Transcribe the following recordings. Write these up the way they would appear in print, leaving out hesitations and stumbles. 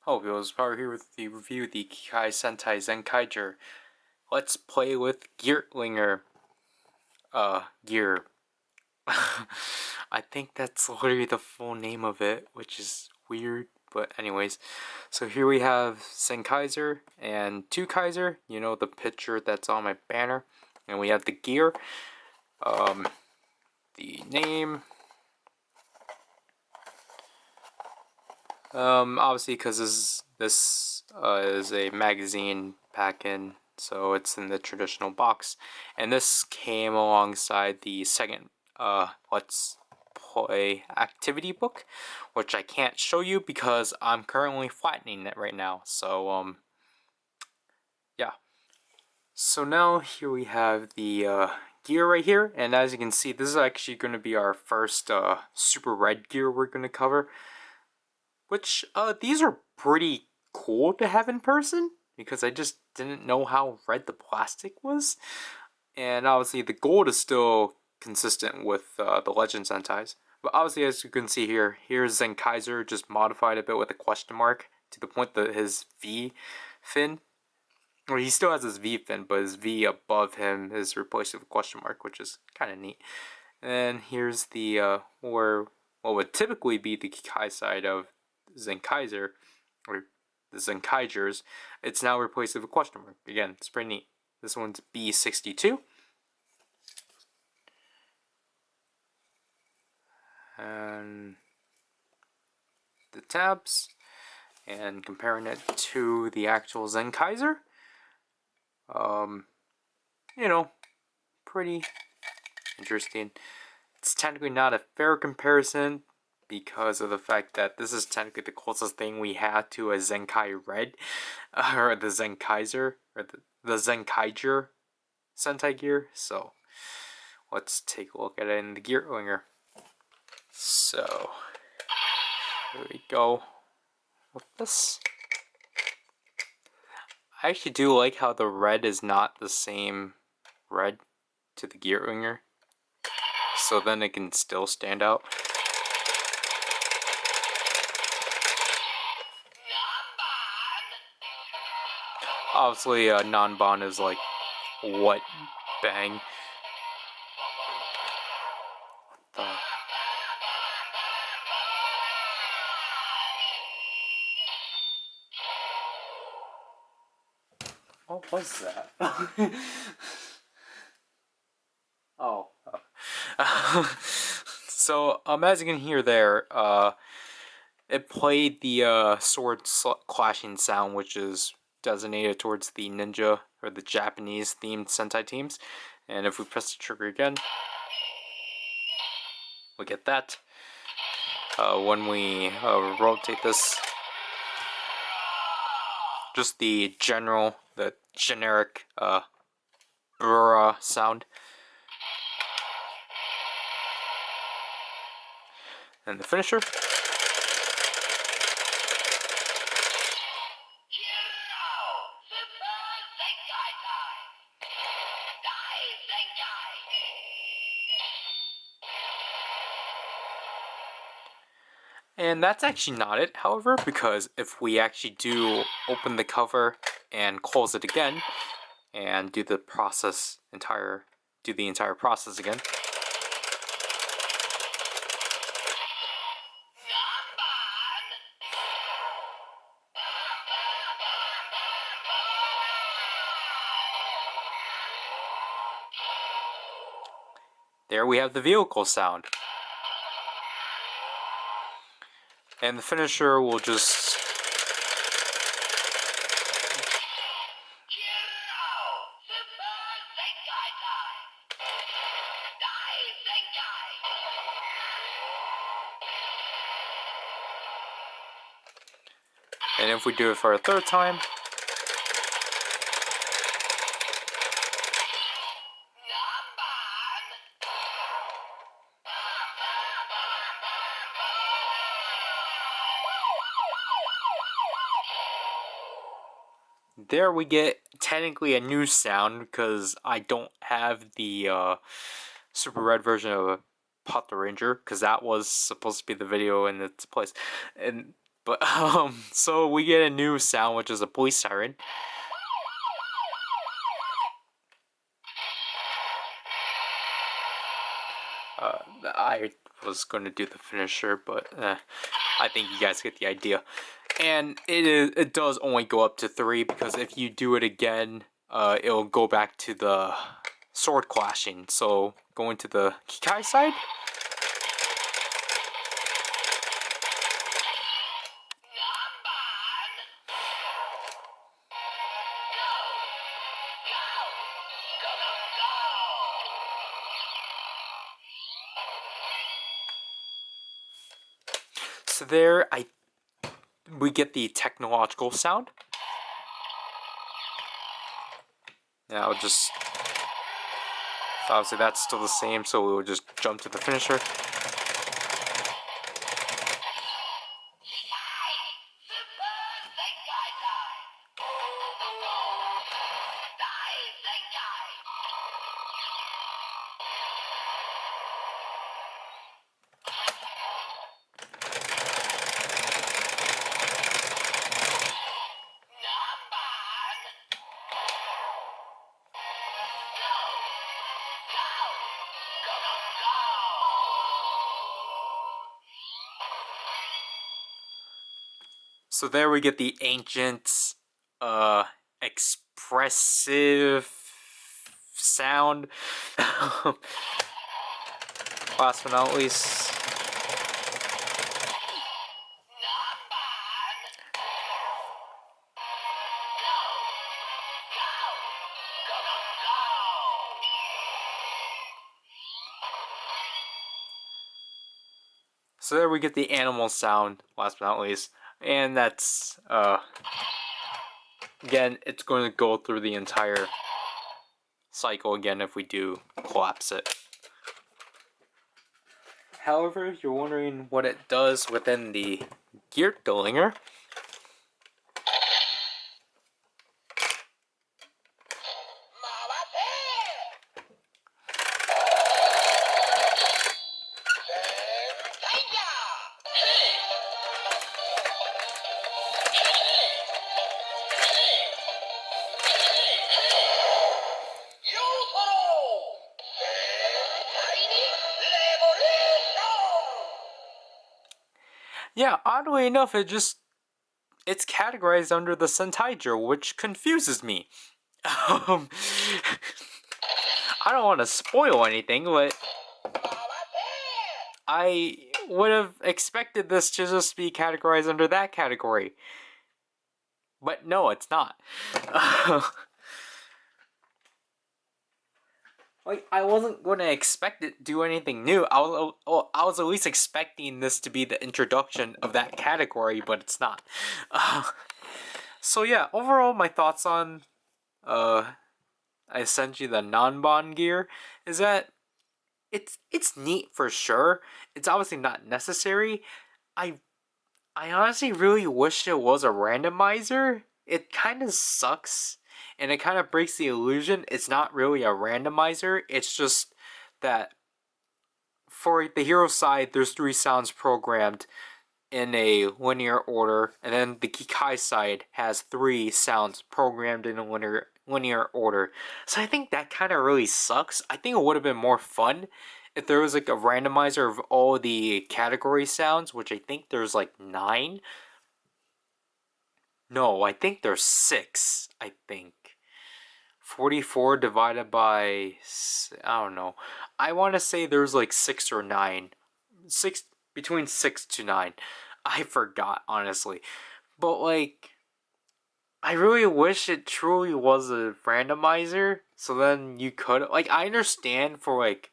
Oh, it was Power here with the review of the Kikai Sentai Zenkaiger. Let's play with Geartlinger. Gear. I think that's literally the full name of it, which is weird, but anyways. So here we have Zenkaiger and 2Kaiser, you know, the picture that's on my banner. And we have the gear. The name. Obviously, because this is a magazine pack-in, so it's in the traditional box, and this came alongside the second Let's Play activity book, which I can't show you because I'm currently flattening it right now. So yeah. So now here we have the gear right here, and as you can see, this is actually going to be our first super red gear we're going to cover. Which, these are pretty cool to have in person, because I just didn't know how red the plastic was. And obviously the gold is still consistent with the Legend Sentais. But obviously, as you can see here, here's Zenkaiger just modified a bit with a question mark, to the point that his V fin, or he still has his V fin, but his V above him is replaced with a question mark, which is kind of neat. And here's the, where what would typically be the Kikai side of Zenkaiger, or the Zenkaigers, it's now replaced with a question mark. Again, it's pretty neat. This one's B62. And the tabs, and comparing it to the actual Zenkaiger, you know, pretty interesting. It's technically not a fair comparison, because of the fact that this is technically the closest thing we had to a Zenkai Red, or the Zenkaiser, or the Zenkaiger Sentai gear. So let's take a look at it in the Geartlinger. So here we go with this. I actually do like how the red is not the same red to the Geartlinger, so then it can still stand out. Obviously, non-bond is like, what bang. What was that? Oh. So, as you can hear there, it played the sword clashing sound, which is designated towards the ninja, or the Japanese themed Sentai teams. And if we press the trigger again, we get that. When we rotate this, just the generic brrrr sound. And the finisher. And that's actually not it, however, because if we actually do open the cover and close it again, and do the entire process again, there we have the vehicle sound. And the finisher will just... And if we do it for a third time... There we get technically a new sound, because I don't have the super red version of PowerRider, because that was supposed to be the video in its place. And But so we get a new sound, which is a police siren. I was going to do the finisher, but I think you guys get the idea. And it does only go up to 3, because if you do it again, it'll go back to the sword clashing. So going to the Kikai side. So there, we get the technological sound. Now just, so obviously that's still the same, so we will just jump to the finisher. So there we get the ancient, expressive sound. Last but not least. So there we get the animal sound, last but not least. And that's, again, it's going to go through the entire cycle again if we do collapse it. However, if you're wondering what it does within the Geartlinger, yeah, oddly enough, it's categorized under the Zenkaiger, which confuses me. I don't want to spoil anything, but I would have expected this to just be categorized under that category. But no, it's not. Like, I wasn't going to expect it to do anything new. I was at least expecting this to be the introduction of that category, but it's not. So yeah, overall, my thoughts on, essentially the non-bond gear is that it's neat for sure. It's obviously not necessary. I honestly really wish it was a randomizer. It kind of sucks, and it kind of breaks the illusion. It's not really a randomizer. It's just that for the hero side, there's 3 sounds programmed in a linear order, and then the Kikai side has 3 sounds programmed in a linear order. So I think that kind of really sucks. I think it would have been more fun if there was like a randomizer of all the category sounds, which I think there's like 9. No, I think there's 6, I think. 44 divided by, I don't know. I want to say there's like 6 or 9. Between 6 to 9. I forgot, honestly. But like, I really wish it truly was a randomizer. So then you could, like, I understand for like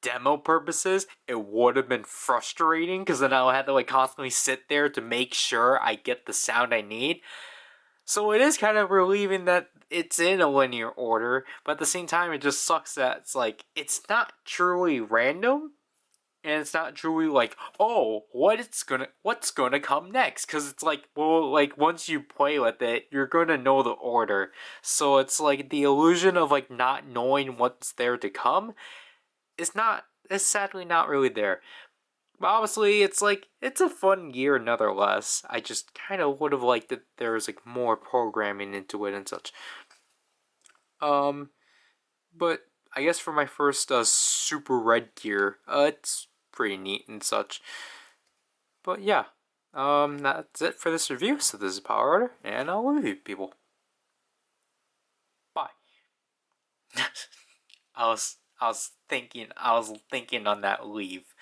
demo purposes, it would have been frustrating because then I'll have to like constantly sit there to make sure I get the sound I need. So it is kind of relieving that it's in a linear order, but at the same time, it just sucks that it's like, it's not truly random, and it's not truly like, oh, what's gonna come next? Because it's like, well, like once you play with it, you're gonna know the order. So it's like the illusion of like not knowing what's there to come is sadly not really there. But obviously, it's like, it's a fun gear nonetheless. I just kind of would have liked that there was like more programming into it and such. Um, but I guess for my first super red gear, it's pretty neat and such. But yeah, that's it for this review. So this is PowerRider, and I'll leave you people. Bye. I was thinking on that leave.